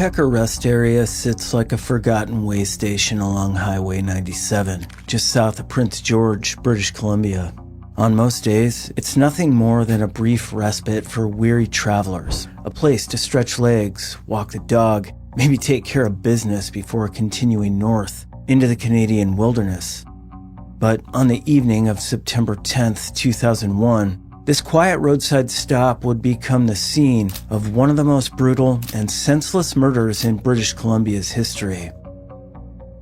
Hitchhiker rest area sits like a forgotten way station along Highway 97, just south of Prince George, British Columbia. On most days, it's nothing more than a brief respite for weary travelers, a place to stretch legs, walk the dog, maybe take care of business before continuing north into the Canadian wilderness. But on the evening of September 10th, 2001, this quiet roadside stop would become the scene of one of the most brutal and senseless murders in British Columbia's history.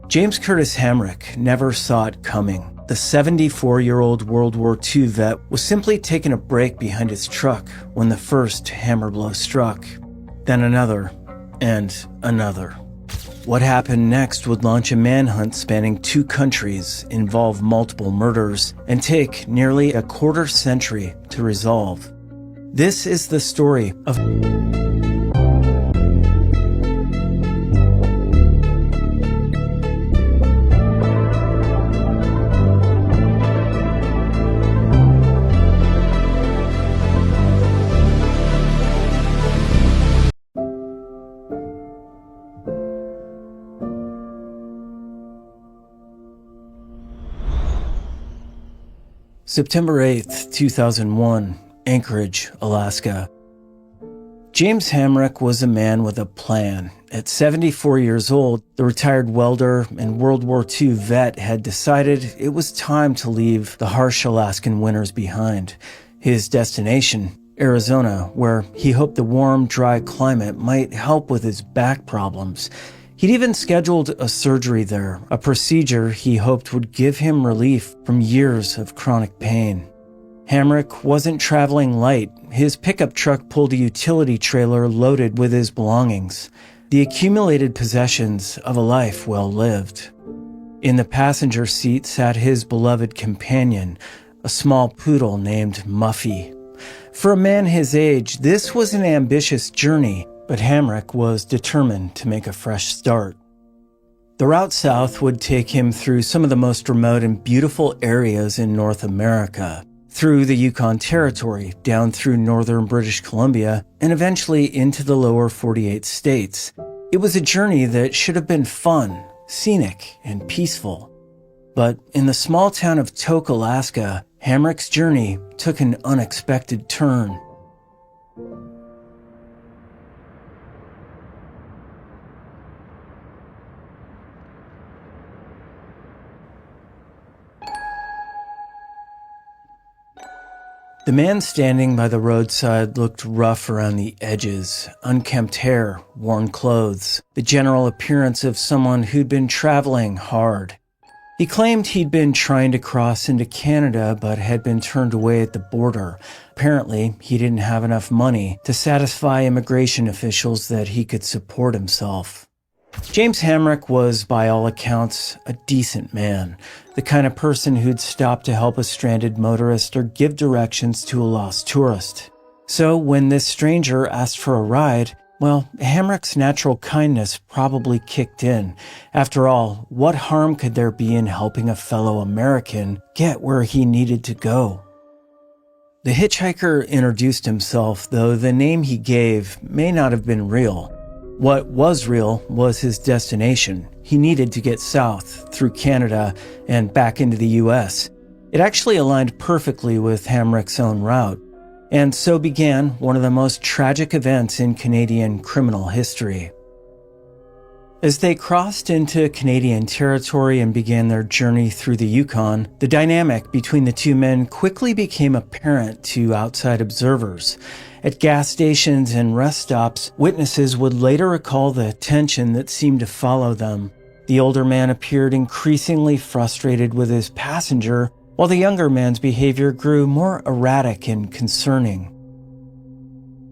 James Curtis Hamrick never saw it coming. The 74-year-old World War II vet was simply taking a break behind his truck when the first hammer blow struck, then another, and another. What happened next would launch a manhunt spanning 2 countries, involve multiple murders, and take nearly a quarter century to resolve. This is the story of September 8th, 2001, Anchorage, Alaska. James Hamrick was a man with a plan. At 74 years old, the retired welder and World War II vet had decided it was time to leave the harsh Alaskan winters behind. His destination, Arizona, where he hoped the warm, dry climate might help with his back problems. He'd even scheduled a surgery there, a procedure he hoped would give him relief from years of chronic pain. Hamrick wasn't traveling light. His pickup truck pulled a utility trailer loaded with his belongings, the accumulated possessions of a life well lived. In the passenger seat sat his beloved companion, a small poodle named Muffy. For a man his age, this was an ambitious journey, but Hamrick was determined to make a fresh start. The route south would take him through some of the most remote and beautiful areas in North America, through the Yukon Territory, down through northern British Columbia, and eventually into the lower 48 states. It was a journey that should have been fun, scenic, and peaceful. But in the small town of Tok, Alaska, Hamrick's journey took an unexpected turn. The man standing by the roadside looked rough around the edges, unkempt hair, worn clothes, the general appearance of someone who'd been traveling hard. He claimed he'd been trying to cross into Canada but had been turned away at the border. Apparently, he didn't have enough money to satisfy immigration officials that he could support himself. James Hamrick was, by all accounts, a decent man, the kind of person who'd stop to help a stranded motorist or give directions to a lost tourist. So when this stranger asked for a ride, well, Hamrick's natural kindness probably kicked in. After all, what harm could there be in helping a fellow American get where he needed to go? The hitchhiker introduced himself, though the name he gave may not have been real. What was real was his destination. He needed to get south, through Canada, and back into the U.S. It actually aligned perfectly with Hamrick's own route. And so began one of the most tragic events in Canadian criminal history. As they crossed into Canadian territory and began their journey through the Yukon, the dynamic between the two men quickly became apparent to outside observers. At gas stations and rest stops, witnesses would later recall the tension that seemed to follow them. The older man appeared increasingly frustrated with his passenger, while the younger man's behavior grew more erratic and concerning.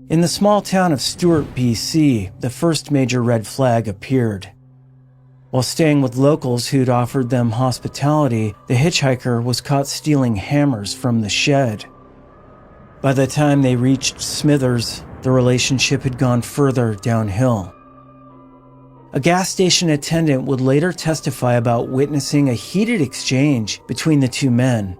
In the small town of Stewart, BC, the first major red flag appeared. While staying with locals who'd offered them hospitality, the hitchhiker was caught stealing hammers from the shed. By the time they reached Smithers, the relationship had gone further downhill. A gas station attendant would later testify about witnessing a heated exchange between the two men.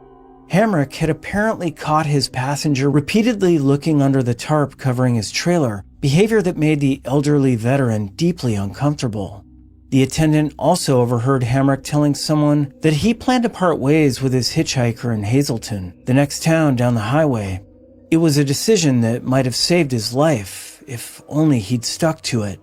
Hamrick had apparently caught his passenger repeatedly looking under the tarp covering his trailer, behavior that made the elderly veteran deeply uncomfortable. The attendant also overheard Hamrick telling someone that he planned to part ways with his hitchhiker in Hazleton, the next town down the highway. It was a decision that might have saved his life, if only he'd stuck to it.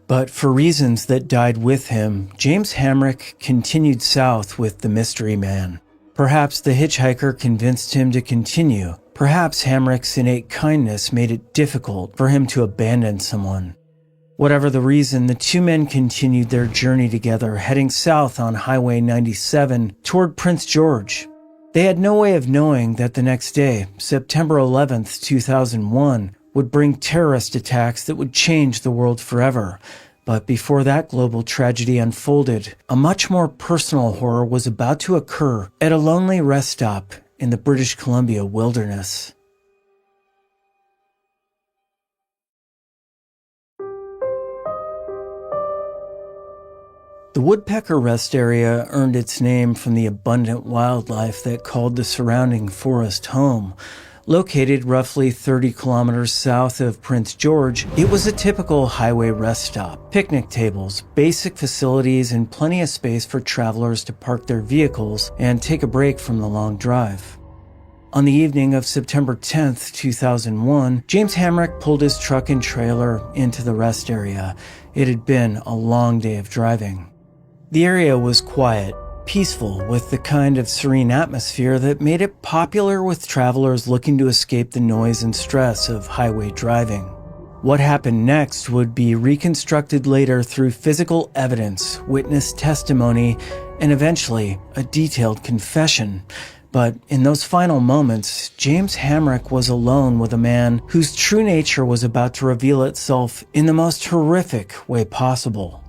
But for reasons that died with him, James Hamrick continued south with the mystery man. Perhaps the hitchhiker convinced him to continue. Perhaps Hamrick's innate kindness made it difficult for him to abandon someone. Whatever the reason, the two men continued their journey together, heading south on Highway 97 toward Prince George. They had no way of knowing that the next day, September 11th, 2001, would bring terrorist attacks that would change the world forever. But before that global tragedy unfolded, a much more personal horror was about to occur at a lonely rest stop in the British Columbia wilderness. The Woodpecker Rest Area earned its name from the abundant wildlife that called the surrounding forest home. Located roughly 30 kilometers south of Prince George, it was a typical highway rest stop. Picnic tables, basic facilities, and plenty of space for travelers to park their vehicles and take a break from the long drive. On the evening of September 10th, 2001, James Hamrick pulled his truck and trailer into the rest area. It had been a long day of driving. The area was quiet, peaceful, with the kind of serene atmosphere that made it popular with travelers looking to escape the noise and stress of highway driving. What happened next would be reconstructed later through physical evidence, witness testimony, and eventually a detailed confession. But in those final moments, James Hamrick was alone with a man whose true nature was about to reveal itself in the most horrific way possible.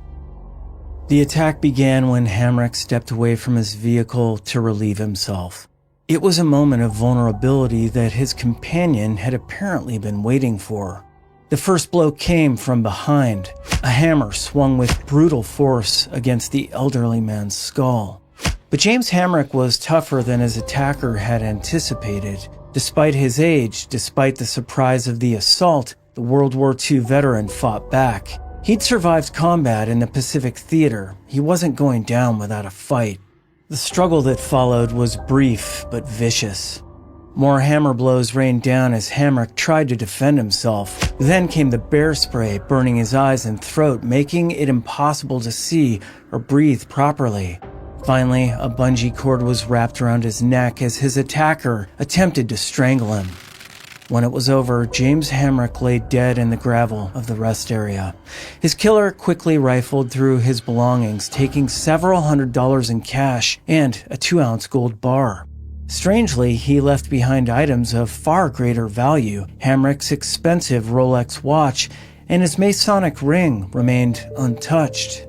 The attack began when Hamrick stepped away from his vehicle to relieve himself. It was a moment of vulnerability that his companion had apparently been waiting for. The first blow came from behind. A hammer swung with brutal force against the elderly man's skull. But James Hamrick was tougher than his attacker had anticipated. Despite his age, despite the surprise of the assault, the World War II veteran fought back. He'd survived combat in the Pacific Theater. He wasn't going down without a fight. The struggle that followed was brief but vicious. More hammer blows rained down as Hamrick tried to defend himself. Then came the bear spray, burning his eyes and throat, making it impossible to see or breathe properly. Finally, a bungee cord was wrapped around his neck as his attacker attempted to strangle him. When it was over, James Hamrick lay dead in the gravel of the rest area. His killer quickly rifled through his belongings, taking several $100s in cash and a 2-ounce gold bar. Strangely, he left behind items of far greater value. Hamrick's expensive Rolex watch and his Masonic ring remained untouched.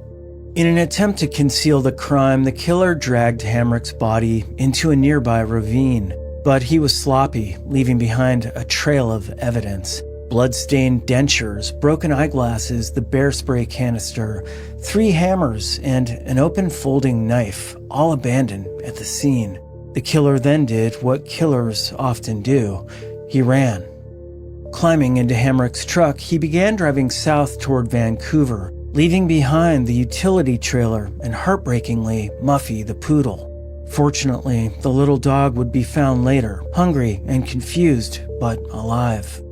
In an attempt to conceal the crime, the killer dragged Hamrick's body into a nearby ravine. But he was sloppy, leaving behind a trail of evidence. Blood-stained dentures, broken eyeglasses, the bear spray canister, 3 hammers, and an open folding knife, all abandoned at the scene. The killer then did what killers often do. He ran. Climbing into Hamrick's truck, he began driving south toward Vancouver, leaving behind the utility trailer and, heartbreakingly, Muffy the poodle. Fortunately, the little dog would be found later, hungry and confused, but alive.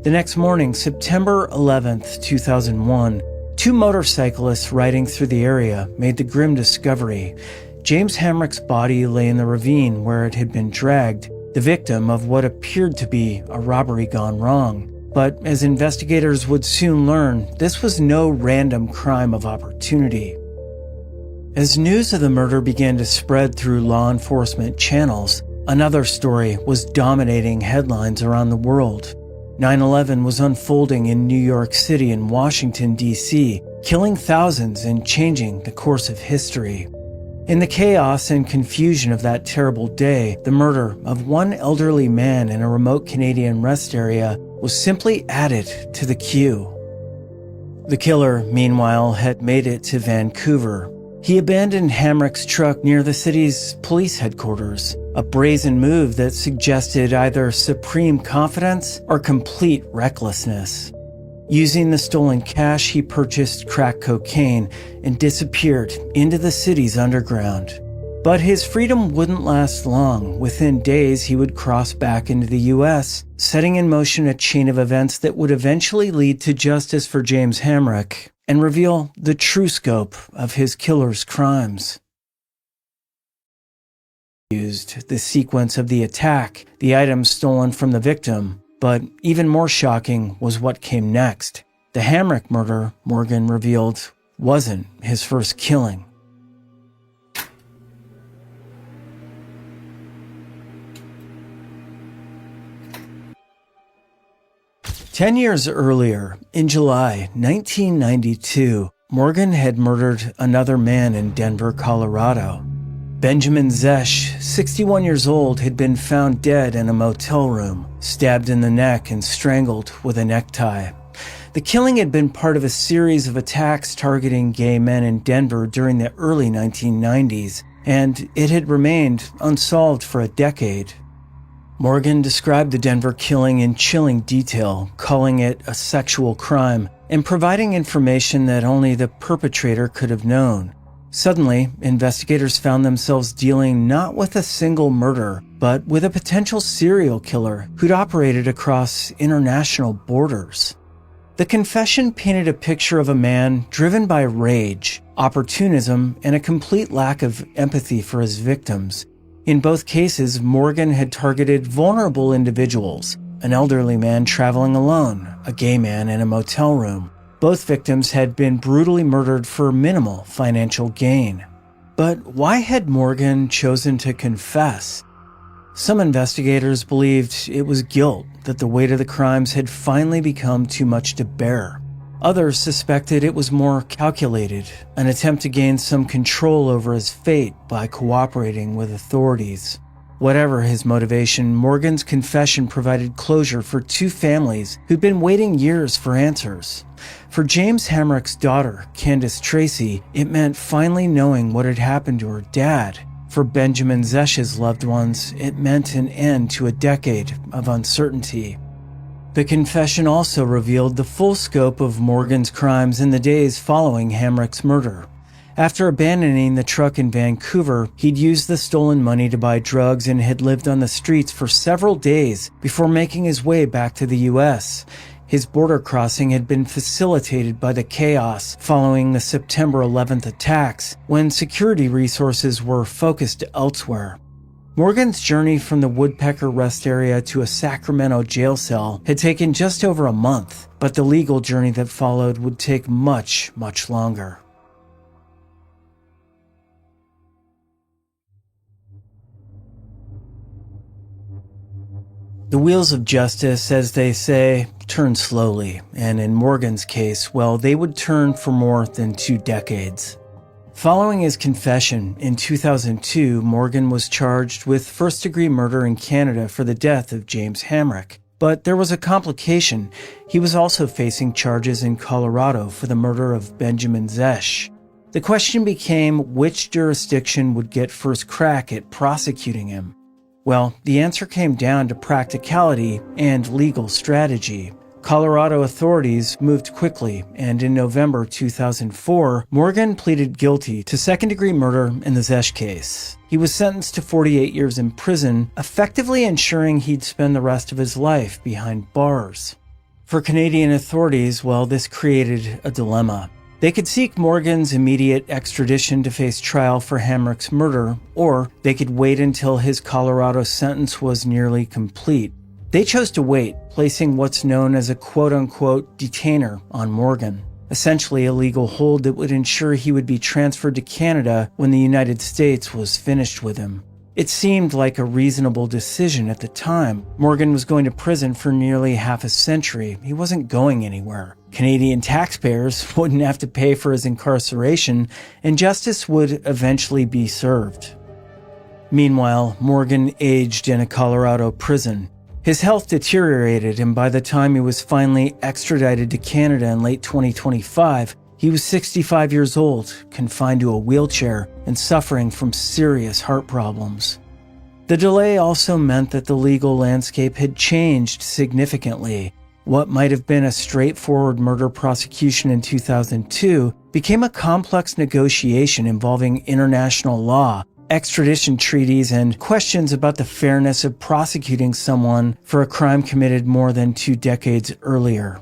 The next morning, September 11th, 2001, 2 motorcyclists riding through the area made the grim discovery. James Hamrick's body lay in the ravine where it had been dragged, the victim of what appeared to be a robbery gone wrong. But as investigators would soon learn, this was no random crime of opportunity. As news of the murder began to spread through law enforcement channels, another story was dominating headlines around the world. 9/11 was unfolding in New York City and Washington, D.C., killing thousands and changing the course of history. In the chaos and confusion of that terrible day, the murder of one elderly man in a remote Canadian rest area was simply added to the queue. The killer, meanwhile, had made it to Vancouver. He abandoned Hamrick's truck near the city's police headquarters, a brazen move that suggested either supreme confidence or complete recklessness. Using the stolen cash, he purchased crack cocaine and disappeared into the city's underground. But his freedom wouldn't last long. Within days, he would cross back into the U.S., setting in motion a chain of events that would eventually lead to justice for James Hamrick and reveal the true scope of his killer's crimes. Used the sequence of the attack, the items stolen from the victim, but even more shocking was what came next. The Hamrick murder, Morgan revealed, wasn't his first killing. Ten years earlier, in July 1992, Morgan had murdered another man in Denver, Colorado. Benjamin Zesch, 61 years old, had been found dead in a motel room, stabbed in the neck and strangled with a necktie. The killing had been part of a series of attacks targeting gay men in Denver during the early 1990s, and it had remained unsolved for a decade. Morgan described the Denver killing in chilling detail, calling it a sexual crime and providing information that only the perpetrator could have known. Suddenly, investigators found themselves dealing not with a single murder, but with a potential serial killer who'd operated across international borders. The confession painted a picture of a man driven by rage, opportunism, and a complete lack of empathy for his victims. In both cases, Morgan had targeted vulnerable individuals, an elderly man traveling alone, a gay man in a motel room. Both victims had been brutally murdered for minimal financial gain. But why had Morgan chosen to confess? Some investigators believed it was guilt, that the weight of the crimes had finally become too much to bear. Others suspected it was more calculated, an attempt to gain some control over his fate by cooperating with authorities. Whatever his motivation, Morgan's confession provided closure for two families who'd been waiting years for answers. For James Hamrick's daughter, Candace Tracy, it meant finally knowing what had happened to her dad. For Benjamin Zesch's loved ones, it meant an end to a decade of uncertainty. The confession also revealed the full scope of Morgan's crimes in the days following Hamrick's murder. After abandoning the truck in Vancouver, he'd used the stolen money to buy drugs and had lived on the streets for several days before making his way back to the U.S. His border crossing had been facilitated by the chaos following the September 11th attacks, when security resources were focused elsewhere. Morgan's journey from the Woodpecker Rest Area to a Sacramento jail cell had taken just over a month, but the legal journey that followed would take much, much longer. The wheels of justice, as they say, turn slowly, and in Morgan's case, well, they would turn for more than 2 decades. Following his confession, in 2002, Morgan was charged with first-degree murder in Canada for the death of James Hamrick. But there was a complication. He was also facing charges in Colorado for the murder of Benjamin Zesch. The question became which jurisdiction would get first crack at prosecuting him. Well, the answer came down to practicality and legal strategy. Colorado authorities moved quickly, and in November 2004, Morgan pleaded guilty to second-degree murder in the Zesch case. He was sentenced to 48 years in prison, effectively ensuring he'd spend the rest of his life behind bars. For Canadian authorities, well, this created a dilemma. They could seek Morgan's immediate extradition to face trial for Hamrick's murder, or they could wait until his Colorado sentence was nearly complete. They chose to wait, placing what's known as a quote-unquote detainer on Morgan, essentially a legal hold that would ensure he would be transferred to Canada when the United States was finished with him. It seemed like a reasonable decision at the time. Morgan was going to prison for nearly half a century. He wasn't going anywhere. Canadian taxpayers wouldn't have to pay for his incarceration, and justice would eventually be served. Meanwhile, Morgan aged in a Colorado prison. His health deteriorated, and by the time he was finally extradited to Canada in late 2025, he was 65 years old, confined to a wheelchair, and suffering from serious heart problems. The delay also meant that the legal landscape had changed significantly. What might have been a straightforward murder prosecution in 2002 became a complex negotiation involving international law, extradition treaties, and questions about the fairness of prosecuting someone for a crime committed more than 2 decades earlier.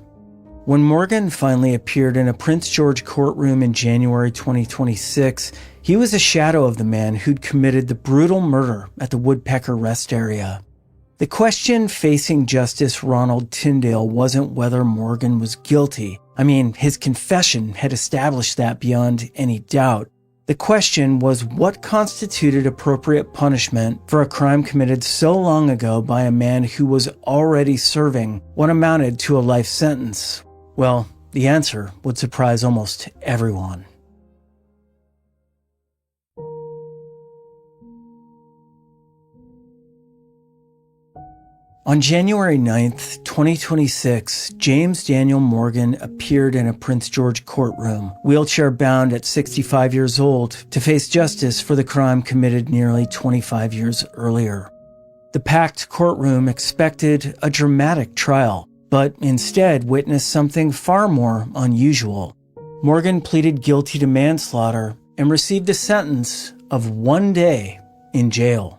When Morgan finally appeared in a Prince George courtroom in January 2026, he was a shadow of the man who'd committed the brutal murder at the Woodpecker Rest Area. The question facing Justice Ronald Tyndale wasn't whether Morgan was guilty. I mean, his confession had established that beyond any doubt. The question was what constituted appropriate punishment for a crime committed so long ago by a man who was already serving what amounted to a life sentence. Well, the answer would surprise almost everyone. On January 9th, 2026, James Daniel Morgan appeared in a Prince George courtroom, wheelchair-bound at 65 years old, to face justice for the crime committed nearly 25 years earlier. The packed courtroom expected a dramatic trial, but instead witnessed something far more unusual. Morgan pleaded guilty to manslaughter and received a sentence of 1 day in jail.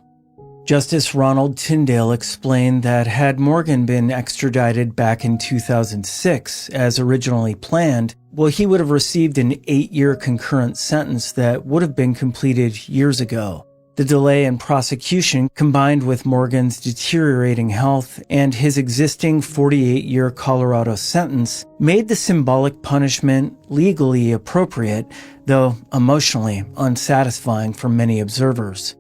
Justice Ronald Tyndale explained that had Morgan been extradited back in 2006, as originally planned, he would have received an 8-year concurrent sentence that would have been completed years ago. The delay in prosecution, combined with Morgan's deteriorating health and his existing 48-year Colorado sentence, made the symbolic punishment legally appropriate, though emotionally unsatisfying for many observers.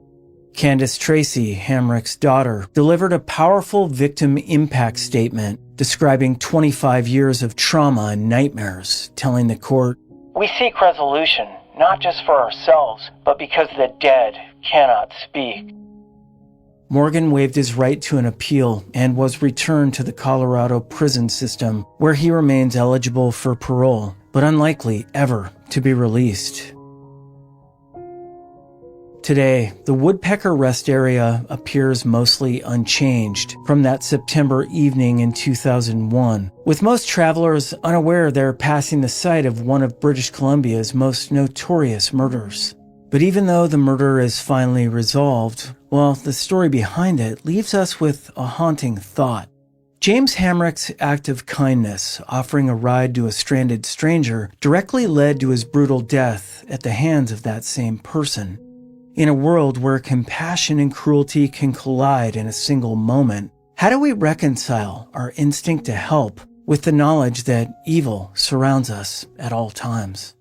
Candace Tracy, Hamrick's daughter, delivered a powerful victim impact statement describing 25 years of trauma and nightmares, telling the court, "We seek resolution, not just for ourselves, but because the dead cannot speak." Morgan waived his right to an appeal and was returned to the Colorado prison system, where he remains eligible for parole, but unlikely ever to be released. Today, the Woodpecker Rest Area appears mostly unchanged from that September evening in 2001, with most travelers unaware they're passing the site of one of British Columbia's most notorious murders. But even though the murder is finally resolved, the story behind it leaves us with a haunting thought. James Hamrick's act of kindness, offering a ride to a stranded stranger, directly led to his brutal death at the hands of that same person. In a world where compassion and cruelty can collide in a single moment, how do we reconcile our instinct to help with the knowledge that evil surrounds us at all times?